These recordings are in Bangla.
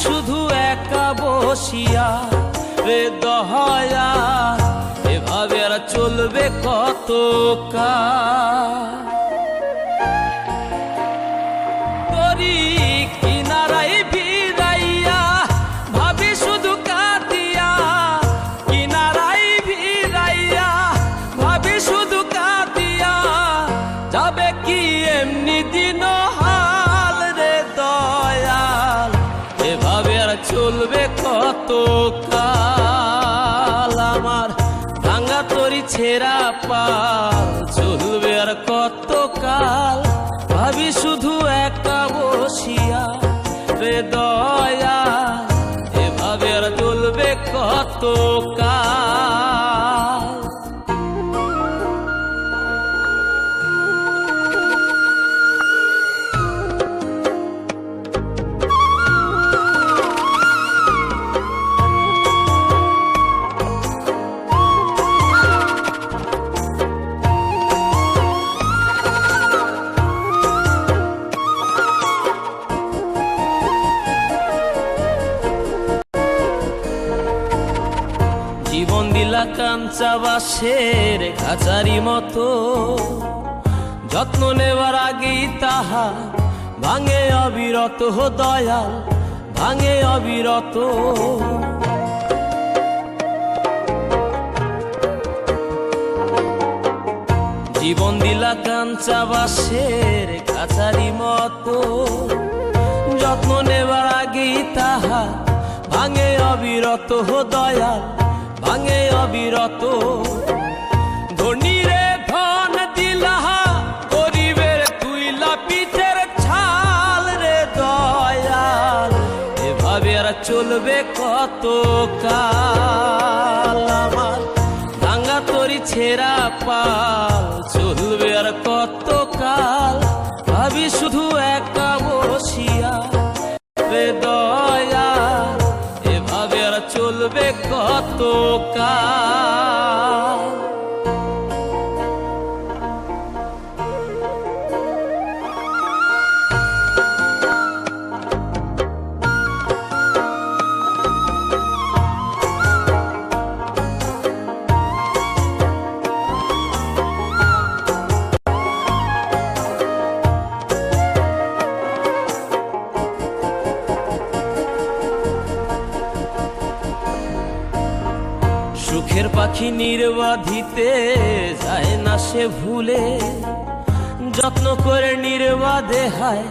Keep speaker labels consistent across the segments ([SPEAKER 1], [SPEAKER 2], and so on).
[SPEAKER 1] শুধু একা বসিয়া রে দয়া, এভাবে আর চলবে কত কাল। তরি কিনারাই ভিড়াইয়া ভাবি শুধু কাঁদিয়া, কিনারাই ভিড়াইয়া ভাবি শুধু কাঁদিয়া, যাবে কি এমনি দিন হাল রে দয়াল, এভাবে আর চলবে কত কাল। আমার ভাঙা তরি ছেঁড়া পাল চলবে আর কত কাল, ভাবি শুধু একা বসিয়া রে দয়াল, এভাবে আর চলবে কত কাল। জীবন দিলা কাঞ্চা বাঁশের খাঁচারি মতো, যত্ন নেবার আগেই তাহা ভাঙে অবিরত দয়াল, ভাঙে অবিরত। জীবন দিলা কাঞ্চা বাঁশের খাঁচারি মতো, যত্ন নেবার আগেই তাহা ভাঙে অবিরত দয়াল, ভাঙে অবিরত। ধনীরে ধন দিলা, গরিবের তুইলা পিঠের ছাল রে দয়াল, এভাবে আর চলবে কত কাল। আমার ভাঙা তরি ছেঁড়া পাল চলবে আর কত কাল, ভাবি শুধু একা বসিয়া রে দয়াল, এভাবে আর চলবে কত কাল। সুখের পাখি নির্বাধিতে যায় না সে ভুলে, যত্ন করে নির্বাধে হায়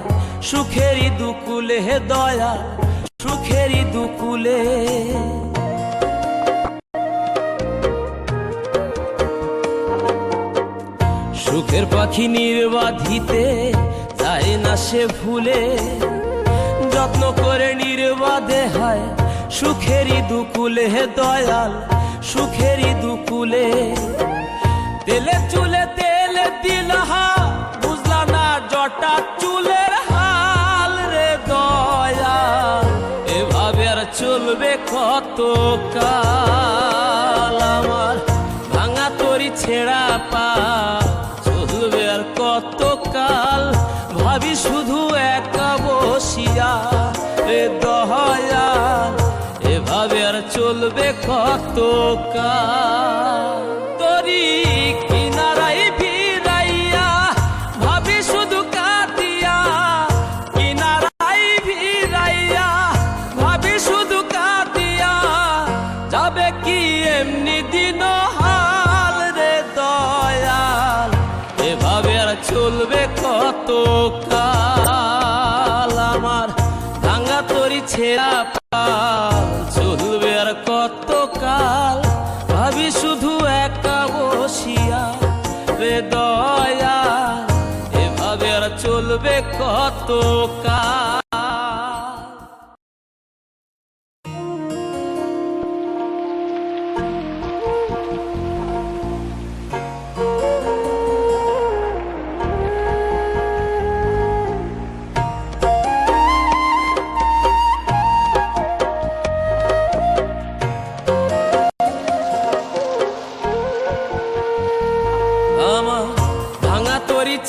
[SPEAKER 1] সুখেরই দুকুলে হে দয়া, সুখেরই দুকুলে। সুখের পাখি নির্বাধিতে যায় না সে ভুলে, যত্ন করে নির্বাধে হায় সুখেরই দুকুলে হে দয়াল, সুখেরই দুকুলে। তেলে চুলে তেল দিলহা, বুঝলা না জটা চুলের হাল রে দয়াল, এভাবে আর চলবে কত কাল। আমার ভাঙা তরি ছেঁড়া পাল চলবে আর কত কাল, ভাবি শুধু একা বসিয়া রে দয়াল, এভাবে আর চলবে কত কাল। তরি কিনারাই ভিড়াইয়া ভাবি শুধু কাঁদিয়া, কিনারাই ভিড়াইয়া ভাবি শুধু কাঁদিয়া, যাবে কি এমনি দিন হাল রে দয়াল, এভাবে আর চলবে কত কাল। আমার ভাঙা তরি ছেঁড়া পাল চলবে আর কত কাল, ভাবি শুধু একা বসিয়া রে দয়াল, এভাবে আর চলবে কত কাল।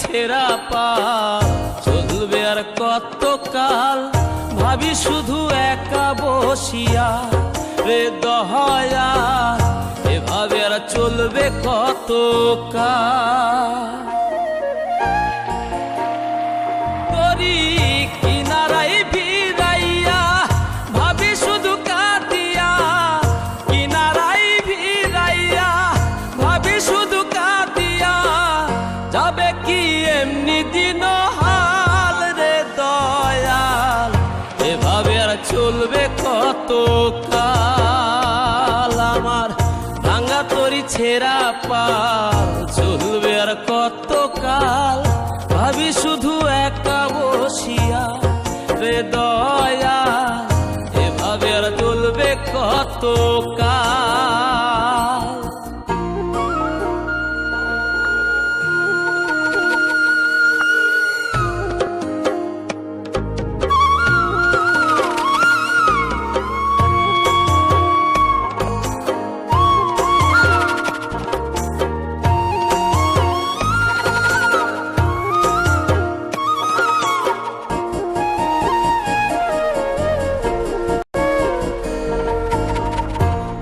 [SPEAKER 1] ছেঁড়া পাল চলবে আর কত কাল, বসিয়া রে দয়া, এভাবে আর চলবে কত কাল। তরি কিনারাই ভিড়াইয়া ভাবি শুধু কাঁদিয়া, কিনারাই ভিড়াইয়া ভাবি শুধু কাঁদিয়া, যাবে কি এমনি দিন হাল রে দয়াল, এভাবে আর চলবে কত কাল। আমার ভাঙা তরি ছেঁড়া পাল চলবে আর কত কাল, ভাবি শুধু একা বসিয়া রে দয়াল, এভাবে আর চলবে কত কাল।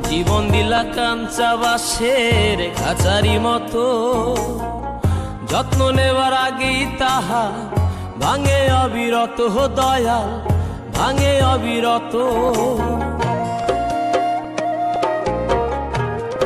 [SPEAKER 1] জীবন দিলা কাঞ্চা বাঁশের খাঁচারি মতো, যত্ন নেবার আগেই তাহা ভাঙে অবিরত দয়াল, ভাঙে অবিরত।